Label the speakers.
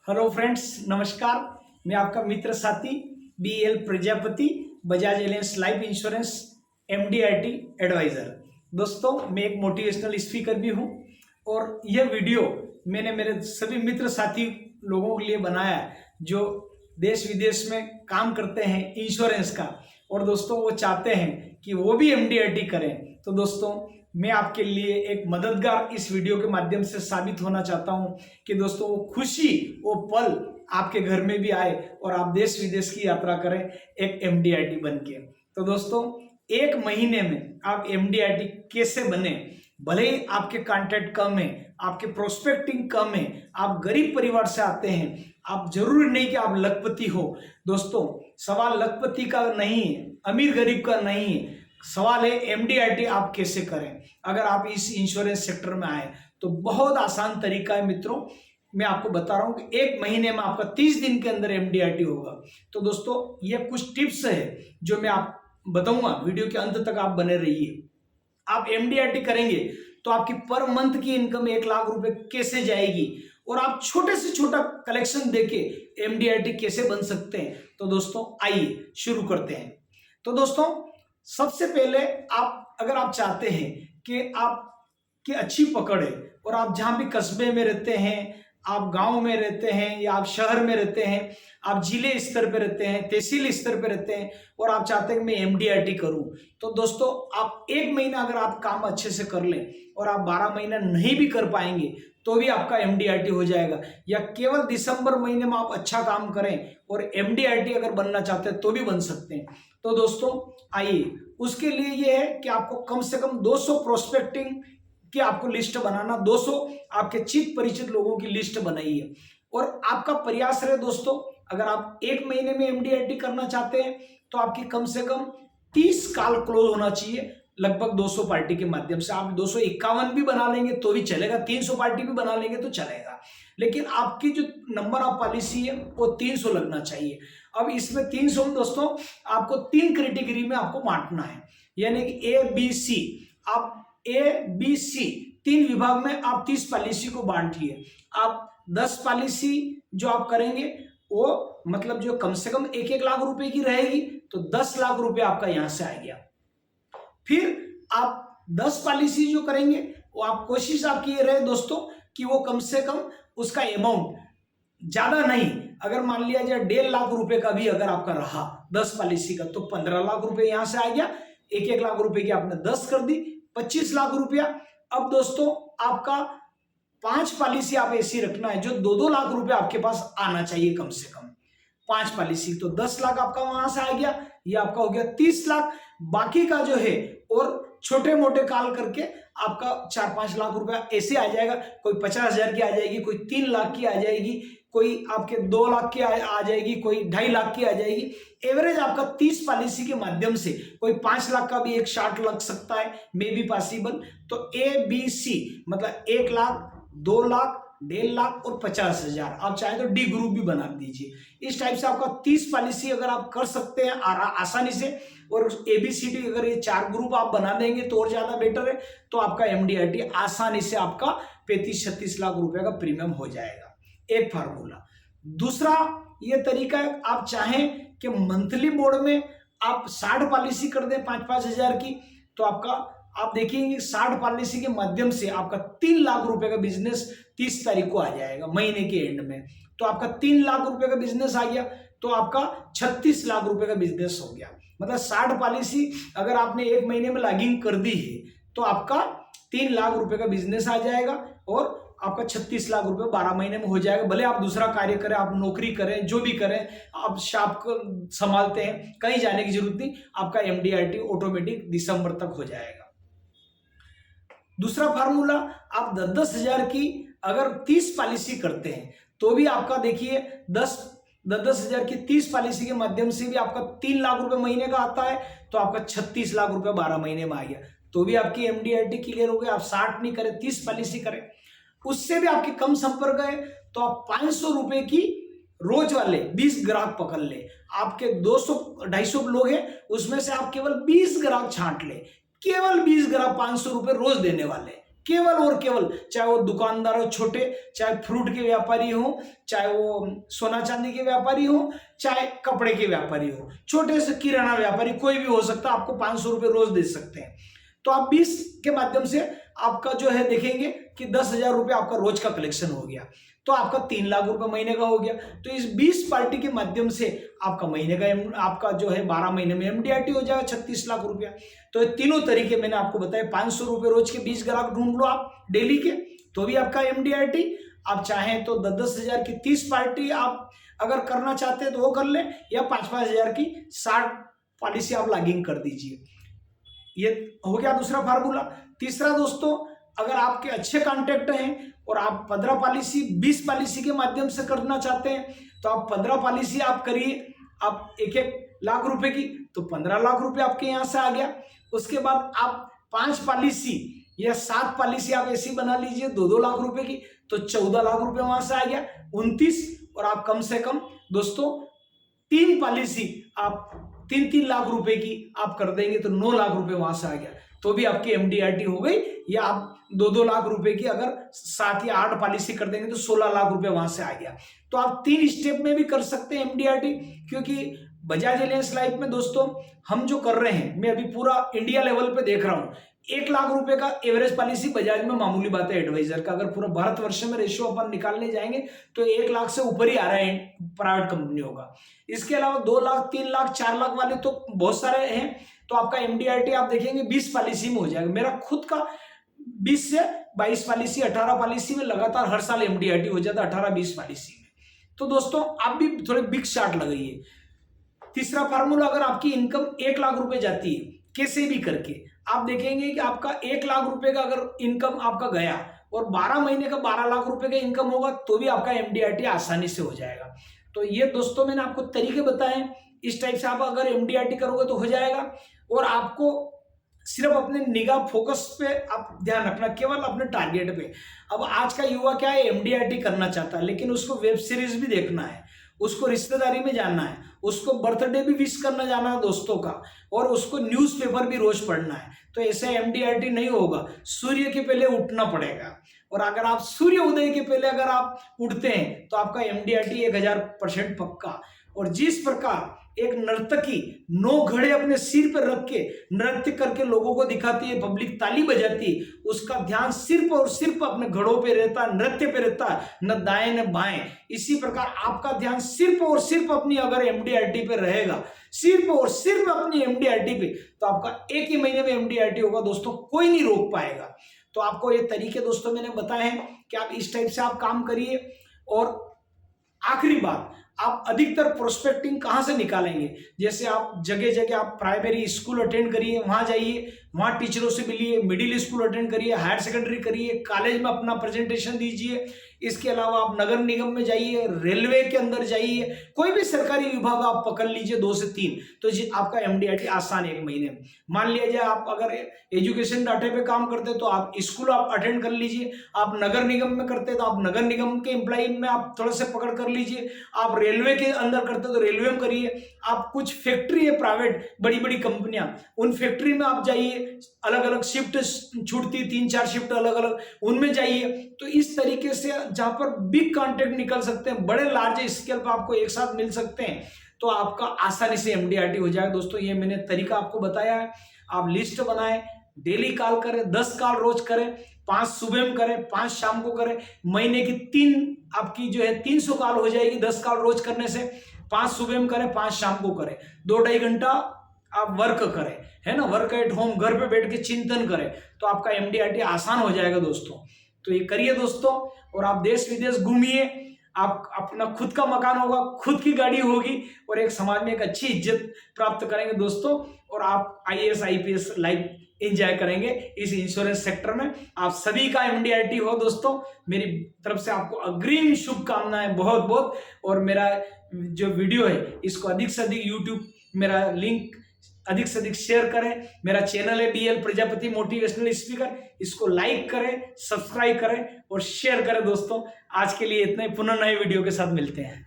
Speaker 1: Hello friends, नमस्कार। मैं आपका मित्र साथी BL Prajapati, Bajaj Allianz life insurance MDRT advisor. दोस्तों, मैं एक मोटिवेशनल स्पीकर भी हूं और यह वीडियो मैंने मेरे सभी मित्र साथी लोगों के लिए बनाया है जो देश विदेश में काम करते हैं इंश्योरेंस का, और दोस्तों वो चाहते हैं कि वो भी MDRT करें। तो दोस्तों, मैं आपके लिए एक मददगार इस वीडियो के माध्यम से साबित होना चाहता हूं कि दोस्तों वो खुशी, वो पल आपके घर में भी आए और आप देश विदेश की यात्रा करें एक MDRT बन के। तो दोस्तों, एक महीने में आप MDRT कैसे बने? भले ही आपके कॉन्टैक्ट कम है, आपके प्रोस्पेक्टिंग कम है, आप गरीब परिवार से आते हैं, आप जरूरी नहीं कि आप लखपति हो। दोस्तों, सवाल लखपति का नहीं है, अमीर गरीब का नहीं है, सवाल है MDRT आप कैसे करें। अगर आप इस इंश्योरेंस सेक्टर में आए तो बहुत आसान तरीका है मित्रों। मैं आपको बता रहा हूं कि एक महीने में आपका 30 दिन के अंदर MDRT होगा। तो दोस्तों, ये कुछ टिप्स है जो मैं आप बताऊंगा, वीडियो के अंत तक आप बने रहिए। आप MDRT करेंगे तो आपकी पर मंथ की इनकम 1 लाख रुपए कैसे जाएगी और आप छोटे से छोटा कलेक्शन देके MDRT कैसे बन सकते हैं। तो दोस्तों, आइए शुरू करते हैं। तो दोस्तों, सबसे पहले अगर आप चाहते हैं कि आपकी अच्छी पकड़ है और आप जहां भी कस्बे में रहते हैं, आप गांव में रहते हैं या आप शहर में रहते हैं, आप जिले स्तर पे रहते हैं, तहसील स्तर पे रहते हैं और आप चाहते हैं कि मैं MDRT करूं, तो दोस्तों आप एक महीना अगर आप काम अच्छे से कर लें और आप 12 महीना नहीं भी कर पाएंगे तो भी आपका MDRT हो जाएगा, या केवल दिसंबर महीने में आप अच्छा काम करें और MDRT अगर बनना चाहते हैं तो भी बन सकते हैं। तो दोस्तों आइए, उसके लिए ये है कि आपको कम से कम 200 प्रोस्पेक्टिंग की आपको लिस्ट बनाना, 200 आपके चित परिचित लोगों की लिस्ट बनाइए और आपका प्रयास रहे दोस्तों, अगर आप एक महीने में MDRT करना चाहते हैं तो आपकी कम से कम 30 कॉल क्लोज होना चाहिए, लगभग 200 पार्टी के माध्यम से। आप 251 भी बना लेंगे तो भी चलेगा, 300 पार्टी भी बना लेंगे तो चलेगा, लेकिन आपकी जो नंबर ऑफ पॉलिसी है वो 300 लगना चाहिए। अब इसमें 300 में दोस्तों आपको 3 कैटेगरी में आपको बांटना है, यानी कि ABC। आप ABC 3 विभाग में आप 30 पॉलिसी को बांट लिए। आप 10 पॉलिसी जो आप करेंगे वो मतलब जो कम से कम 1-1 लाख रुपए की रहेगी, तो 10 लाख रुपए आपका यहां से आ गया। फिर आप 10 पॉलिसी जो करेंगे वो आप कोशिश आपकी ये रहे दोस्तों कि वो कम से कम उसका अमाउंट ज्यादा नहीं, अगर मान लिया जाए 1.5 लाख रुपए का भी अगर आपका रहा 10 पॉलिसी का, तो 15 लाख रुपए यहां से आ गया। 1-1 लाख रुपए की आपने 10 कर दी, 25 लाख रुपया। अब दोस्तों आपका 5 पॉलिसी आप ऐसी रखना है जो 2-2 लाख रुपए आपके पास आना चाहिए कम से कम। 5 पॉलिसी तो 10 लाख आपका वहां से आ गया, ये आपका हो गया 30 लाख। बाकी का जो है और छोटे मोटे कॉल करके आपका 4-5 लाख रुपया ऐसे आ जाएगा। कोई 50,000 की आ जाएगी, कोई 3 लाख की आ जाएगी, कोई आपके 2 लाख की आ जाएगी, कोई 2.5 लाख की आ जाएगी। एवरेज आपका 30 पॉलिसी के माध्यम से कोई 5 लाख का भी एक शार्ट लग सकता है, मे बी पॉसिबल। तो ABC मतलब 1 लाख, 2 लाख, 1.5 लाख और 50,000। आप चाहे तो D ग्रुप भी बना दीजिए। इस टाइप से आपका 30 पॉलिसी अगर आप कर सकते हैं आसानी से, और ABCD अगर ये 4 ग्रुप आप बना देंगे तो और ज्यादा बेटर है, तो आपका MDRT आसानी से आपका 35-36 लाख रुपए का प्रीमियम हो जाएगा। एक फार्मूला। दूसरा ये तरीका है, आप चाहें कि मंथली मोड में आप 60 पॉलिसी कर दें 5-5 हजार की, तो आप देखेंगे 60 पॉलिसी के माध्यम से आपका 3 लाख रुपए का बिजनेस 30 तारीख को आ जाएगा महीने के एंड में। तो आपका 3 लाख रुपए का बिजनेस आ गया, तो आपका 36 लाख रुपए का बिजनेस हो गया। मतलब 60 पॉलिसी अगर आपने एक महीने में लॉगिंग कर दी है तो आपका 3 लाख रुपए का बिजनेस आ जाएगा और आपका 36 लाख रुपए 12 महीने में हो जाएगा। भले आप दूसरा कार्य करें, आप नौकरी करें, जो भी करें, आप शॉप को संभालते हैं, कहीं जाने की जरूरत नहीं, आपका MDRT ऑटोमेटिक दिसंबर तक हो जाएगा। दूसरा फार्मूला, आप 10-10 हजार की अगर 30 पॉलिसी करते हैं तो भी आपका देखिए 10-10 हजार की 30 पॉलिसी के माध्यम से भी आपका 3 लाख रुपए महीने का आता है, तो आपका 36 लाख रुपए 12 महीने में आ गया, तो भी आपकी MDRT क्लियर हो गई। आप 60 नहीं करें, 30 पॉलिसी करें, उससे भी आपके कम संपर्क है तो आप 500 रुपए की रोज वाले 20 ग्राहक पकड़ ले। आपके 200-250 लोग हैं, उसमें से आप केवल 20 ग्राहक छांट ले, केवल 20 ग्राहक 500 रुपए रोज देने वाले, केवल और केवल, चाहे वो दुकानदार हो छोटे, चाहे फ्रूट के व्यापारी हो, चाहे वो सोना चांदी के व्यापारी हो, चाहे कपड़े के व्यापारी हो, छोटे से किराना व्यापारी, कोई भी हो सकता है, आपको 500 रुपये रोज दे सकते हैं। तो आप 20 के माध्यम से आपका जो है देखेंगे कि 10,000 रुपये आपका रोज का कलेक्शन हो गया, तो आपका 3 लाख रुपए महीने का हो गया। तो इस 20 पार्टी के माध्यम से आपका महीने का आपका जो है 12 महीने में एमडीआरटी हो जाएगा 36 लाख रुपया। तो ये तीनों तरीके मैंने आपको बताया। 500 रुपये रोज के 20 ग्राहक ढूंढ लो आप डेली के, तो भी आपका एमडीआरटी। आप चाहें तो 10-10 हजार की 30 पार्टी आप अगर करना चाहते हैं तो वो कर लें, या 5-5 हजार की 60 पॉलिसी आप लॉगिंग कर दीजिए। ये हो गया दूसरा फार्मूला। तीसरा दोस्तों, अगर आपके अच्छे कॉन्टेक्ट हैं और आप 15 पॉलिसी 20 पॉलिसी के माध्यम से करना चाहते हैं, तो आप 15 पॉलिसी आप करिए, आप 1-1 लाख रुपए की, तो 15 लाख रुपए आपके यहाँ से आ गया। उसके बाद आप 5 पॉलिसी या 7 पॉलिसी आप ऐसी बना लीजिए 2-2 लाख रुपए की, तो 14 लाख रुपए वहां से आ गया, 29। और आप कम से कम दोस्तों 3 पॉलिसी आप 3-3 लाख रुपए की आप कर देंगे तो 9 लाख रुपए वहां से आ गया, तो भी आपकी एमडीआरटी हो गई। या आप 2-2 लाख रुपए की अगर 7 या 8 पॉलिसी कर देंगे तो 16 लाख रुपए वहां से आ गया। तो आप 3 स्टेप में भी कर सकते हैं एमडीआरटी, क्योंकि बजाज एलियंस लाइफ में दोस्तों हम जो कर रहे हैं, मैं अभी पूरा इंडिया लेवल पे देख रहा हूं, 1 लाख रुपए का एवरेज पॉलिसी बजाज में मामूली बात है एडवाइजर का। अगर पूरा भारतवर्ष में रेशियो अपन निकालने जाएंगे तो 1 लाख से ऊपर ही आ रहा है प्राइवेट कंपनियों का। इसके अलावा 2 लाख 3 लाख 4 लाख वाले तो बहुत सारे हैं। तो आपका एमडीआरटी आप देखेंगे 20 पॉलिसी में हो जाएगा। मेरा खुद का 20 से 22 पॉलिसी 18 पॉलिसी में लगातार हर साल एमडीआरटी हो जाता है, 18-20 पॉलिसी में। तो दोस्तों आप भी थोड़े बिग शॉट लगाइए। तीसरा फार्मूला, अगर आपकी इनकम 1 लाख रुपए जाती है कैसे भी करके, आप देखेंगे कि आपका 1 लाख रुपए का अगर इनकम आपका गया और 12 महीने का 12 लाख रुपए का इनकम होगा, तो भी आपका एमडीआरटी आसानी से हो जाएगा। तो ये दोस्तों मैंने आपको तरीके बताए, इस टाइप से आप अगर एमडीआरटी करोगे तो हो जाएगा। और आपको सिर्फ अपने निगाह फोकस पे आप ध्यान रखना, केवल अपने टारगेट पे। अब आज का युवा क्या है, एमडीआरटी करना चाहता है, लेकिन उसको वेब सीरीज भी देखना है, उसको रिश्तेदारी में जानना है, उसको बर्थडे भी विश करना जाना है दोस्तों का, और उसको न्यूज़पेपर भी रोज पढ़ना है। तो ऐसे एमडीआरटी नहीं होगा, सूर्य के पहले उठना पड़ेगा। और अगर आप सूर्य उदय के पहले अगर आप उठते हैं तो आपका एमडीआरटी 1000% पक्का। और जिस प्रकार एक नर्तकी 9 घड़े अपने सिर पर रख के नृत्य करके लोगों को दिखाती है, पब्लिक ताली बजाती है, उसका ध्यान सिर्फ और सिर्फ अपने घड़ों पे रहता है, नृत्य पे रहता है, न दाएं न बाएं। इसी प्रकार आपका ध्यान सिर्फ और सिर्फ अपनी अगर एमडीआरटी पे रहेगा, सिर्फ और सिर्फ अपनी एमडीआरटी पे, तो आपका 1 ही महीने में एमडीआरटी होगा दोस्तों, कोई नहीं रोक पाएगा। तो आपको ये तरीके दोस्तों मैंने बताए हैं कि आप इस टाइप से आप काम करिए। और आखिरी बात, आप अधिकतर प्रोस्पेक्टिंग कहाँ से निकालेंगे, जैसे आप जगह जगह आप प्राइमरी स्कूल अटेंड करिए, वहाँ जाइए, वहाँ टीचरों से मिलिए, मिडिल स्कूल अटेंड करिए, हायर सेकेंडरी करिए, कॉलेज में अपना प्रेजेंटेशन दीजिए। इसके अलावा आप नगर निगम में जाइए, रेलवे के अंदर जाइए, कोई भी सरकारी विभाग आप पकड़ लीजिए 2 से 3, तो जी आपका एमडीआरटी आसान है 1 महीने में। मान लीजिए आप अगर एजुकेशन डाटे पे काम करते हैं तो आप स्कूल आप अटेंड कर लीजिए, आप नगर निगम में करते हैं तो आप नगर निगम के एम्प्लॉय में आप थोड़ा से पकड़ कर लीजिए, आप रेलवे के अंदर करते तो रेलवे में करिए, आप कुछ फैक्ट्री है प्राइवेट बड़ी बड़ी कंपनियां, उन फैक्ट्री में आप जाइए, अलग अलग शिफ्ट छूटती 3-4 शिफ्ट अलग अलग, उनमें जाइए। तो इस तरीके से जहां पर बिग कॉन्ट्रैक्ट निकल सकते हैं, बड़े लार्ज स्केल पर आपको एक साथ मिल सकते हैं, तो आपका आसानी से एमडीआरटी हो जाएगा दोस्तों। ये मैंने तरीका आपको बताया है। आप लिस्ट बनाएं, डेली कॉल करें, 10 कॉल रोज करें, 5 सुबह में करें, 5 शाम को करें, महीने की 3 आपकी जो है 300 कॉल हो जाएगी 10 कॉल रोज करने से। 5 सुबह में करें, 5 शाम को करें, 2-2.5 घंटा आप वर्क करें, है ना, वर्क एट होम, घर पे बैठ के चिंतन करें, तो आपका एमडीआरटी आसान हो जाएगा दोस्तों। तो ये करिए दोस्तों, और आप देश विदेश घूमिए, आप अपना खुद का मकान होगा, खुद की गाड़ी होगी, और एक समाज में एक अच्छी इज्जत प्राप्त करेंगे दोस्तों, और आप IAS IPS लाइफ एंजॉय करेंगे इस इंश्योरेंस सेक्टर में। आप सभी का एमडीआरटी हो दोस्तों, मेरी तरफ से आपको अग्रिम शुभकामनाएं बहुत बहुत। और मेरा जो वीडियो है इसको अधिक से अधिक यूट्यूब मेरा लिंक अधिक से अधिक शेयर करें। मेरा चैनल है BL प्रजापति मोटिवेशनल स्पीकर, इसको लाइक करें, सब्सक्राइब करें और शेयर करें दोस्तों। आज के लिए इतना ही, पुनः नए वीडियो के साथ मिलते हैं।